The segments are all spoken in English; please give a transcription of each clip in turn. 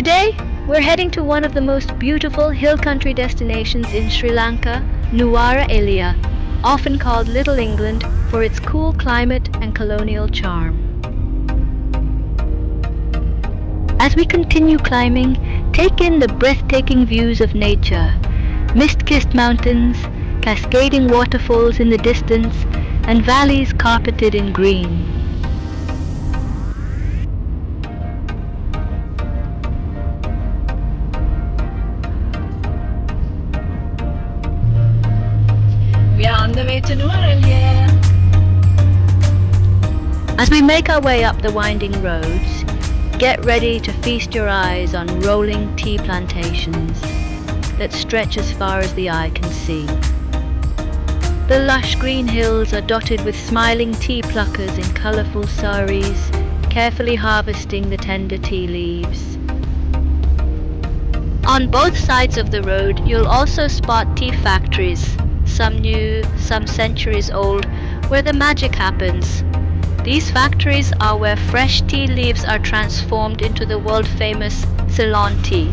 Today, we're heading to one of the most beautiful hill country destinations in Sri Lanka, Nuwara Eliya, often called Little England for its cool climate and colonial charm. As we continue climbing, take in the breathtaking views of nature, mist-kissed mountains, cascading waterfalls in the distance, and valleys carpeted in green. We are on the way to Nuwara. As we make our way up the winding roads, get ready to feast your eyes on rolling tea plantations that stretch as far as the eye can see. The lush green hills are dotted with smiling tea pluckers in colourful saris, carefully harvesting the tender tea leaves. On both sides of the road, you'll also spot tea factories, some new, some centuries old, where the magic happens. These factories are where fresh tea leaves are transformed into the world-famous Ceylon tea.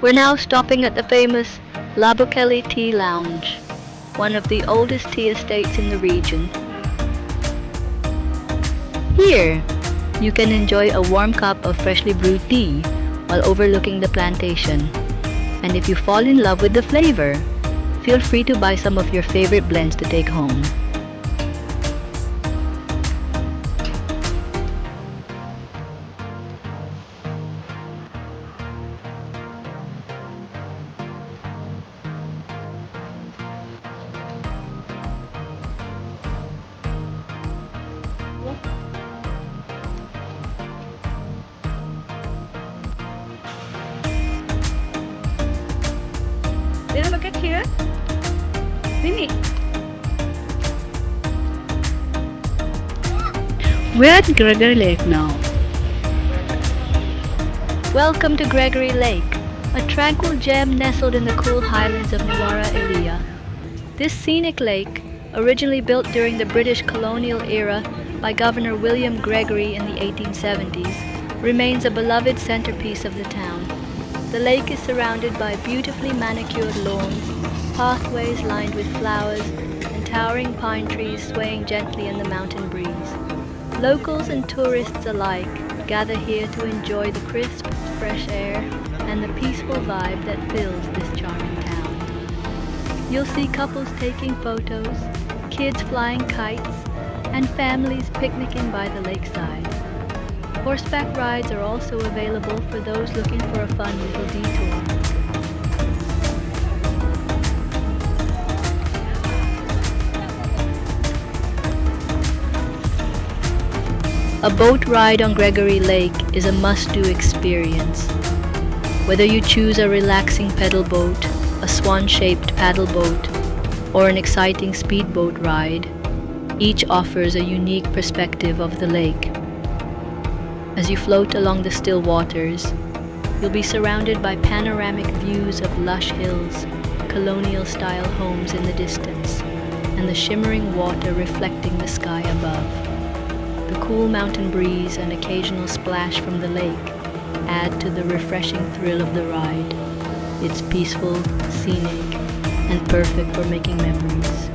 We're now stopping at the famous Labukeli Tea Lounge, one of the oldest tea estates in the region. Here, you can enjoy a warm cup of freshly brewed tea while overlooking the plantation. And if you fall in love with the flavor, feel free to buy some of your favorite blends to take home. Then look at here. Vinny. We're at Gregory Lake now. Welcome to Gregory Lake, a tranquil gem nestled in the cool highlands of Nuwara Eliya. This scenic lake, originally built during the British colonial era by Governor William Gregory in the 1870s, remains a beloved centerpiece of the town. The lake is surrounded by beautifully manicured lawns, pathways lined with flowers, and towering pine trees swaying gently in the mountain breeze. Locals and tourists alike gather here to enjoy the crisp, fresh air and the peaceful vibe that fills this charming town. You'll see couples taking photos, kids flying kites, and families picnicking by the lakeside. Horseback rides are also available for those looking for a fun little detour. A boat ride on Gregory Lake is a must-do experience. Whether you choose a relaxing pedal boat, a swan-shaped paddle boat, or an exciting speedboat ride, each offers a unique perspective of the lake. As you float along the still waters, you'll be surrounded by panoramic views of lush hills, colonial-style homes in the distance, and the shimmering water reflecting the sky above. The cool mountain breeze and occasional splash from the lake add to the refreshing thrill of the ride. It's peaceful, scenic, and perfect for making memories.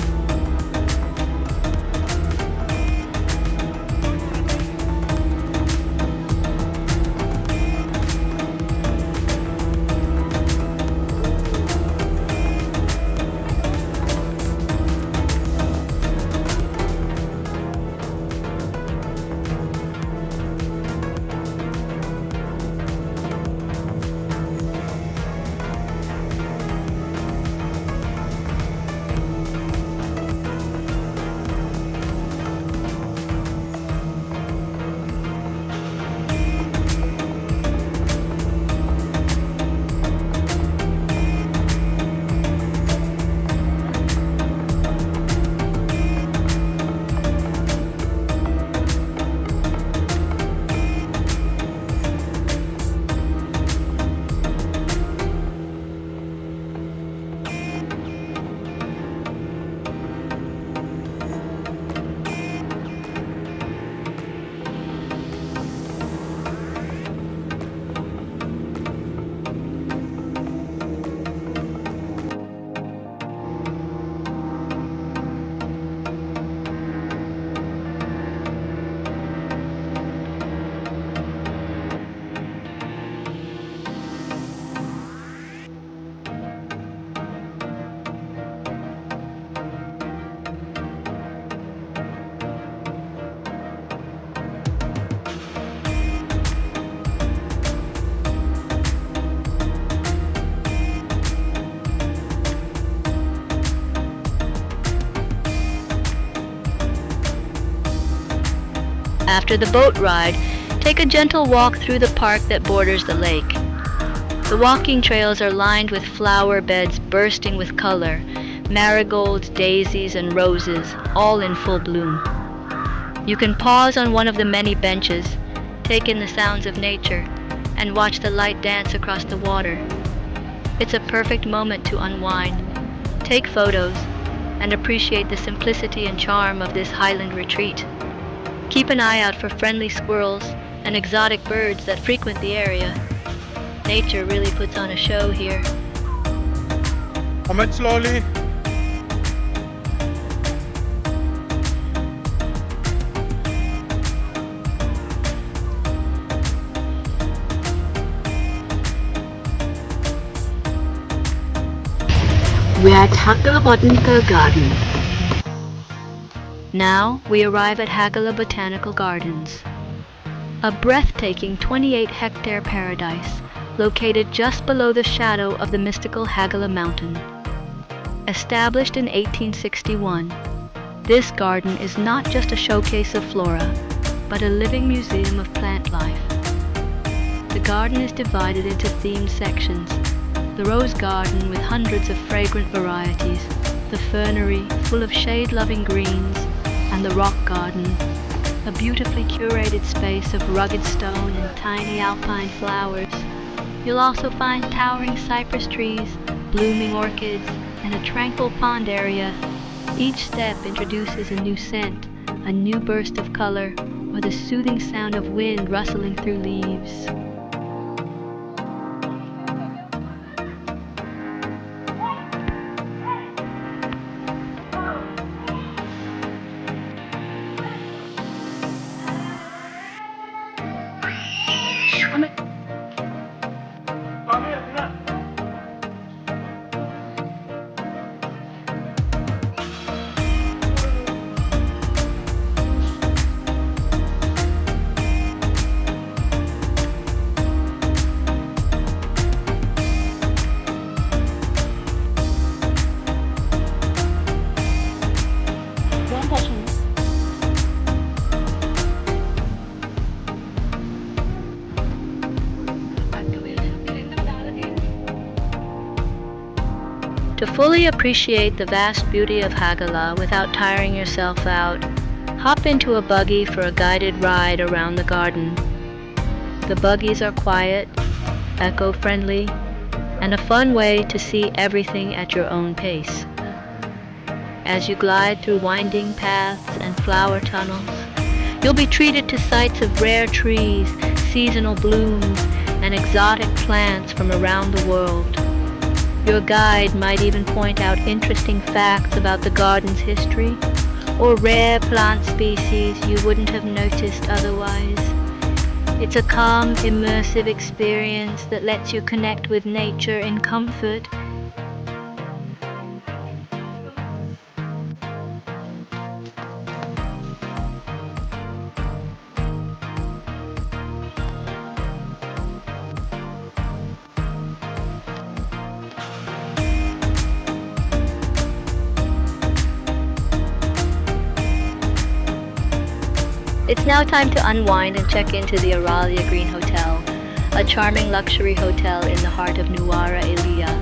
After the boat ride, take a gentle walk through the park that borders the lake. The walking trails are lined with flower beds bursting with color, marigolds, daisies, and roses, all in full bloom. You can pause on one of the many benches, take in the sounds of nature, and watch the light dance across the water. It's a perfect moment to unwind, take photos, and appreciate the simplicity and charm of this highland retreat. Keep an eye out for friendly squirrels and exotic birds that frequent the area. Nature really puts on a show here. Comment slowly. We're at Hagala Botanical Garden. Now we arrive at Hagala Botanical Gardens, a breathtaking 28-hectare paradise located just below the shadow of the mystical Hagala Mountain. Established in 1861, this garden is not just a showcase of flora, but a living museum of plant life. The garden is divided into themed sections: the rose garden with hundreds of fragrant varieties, the fernery full of shade-loving greens, and the rock garden, a beautifully curated space of rugged stone and tiny alpine flowers. You'll also find towering cypress trees, blooming orchids, and a tranquil pond area. Each step introduces a new scent, a new burst of color, or the soothing sound of wind rustling through leaves. To fully appreciate the vast beauty of Hagala without tiring yourself out, hop into a buggy for a guided ride around the garden. The buggies are quiet, eco-friendly, and a fun way to see everything at your own pace. As you glide through winding paths and flower tunnels, you'll be treated to sights of rare trees, seasonal blooms, and exotic plants from around the world. Your guide might even point out interesting facts about the garden's history, or rare plant species you wouldn't have noticed otherwise. It's a calm, immersive experience that lets you connect with nature in comfort. It's now time to unwind and check into the Aralia Green Hotel, a charming luxury hotel in the heart of Nuwara Eliya.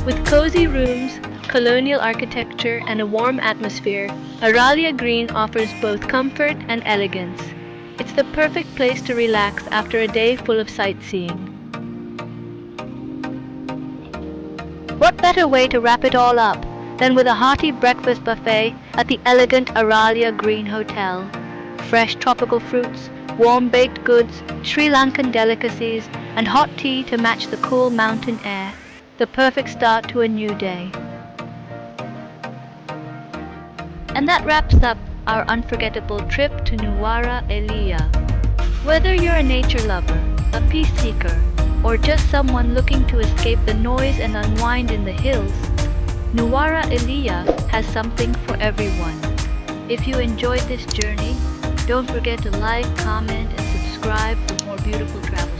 With cozy rooms, colonial architecture, and a warm atmosphere, Aralia Green offers both comfort and elegance. It's the perfect place to relax after a day full of sightseeing. What better way to wrap it all up than with a hearty breakfast buffet at the elegant Aralia Green Hotel. Fresh tropical fruits, warm baked goods, Sri Lankan delicacies, and hot tea to match the cool mountain air. The perfect start to a new day. And that wraps up our unforgettable trip to Nuwara Eliya. Whether you're a nature lover, a peace seeker, or just someone looking to escape the noise and unwind in the hills, Nuwara Eliya has something for everyone. If you enjoyed this journey, don't forget to like, comment, and subscribe for more beautiful travel.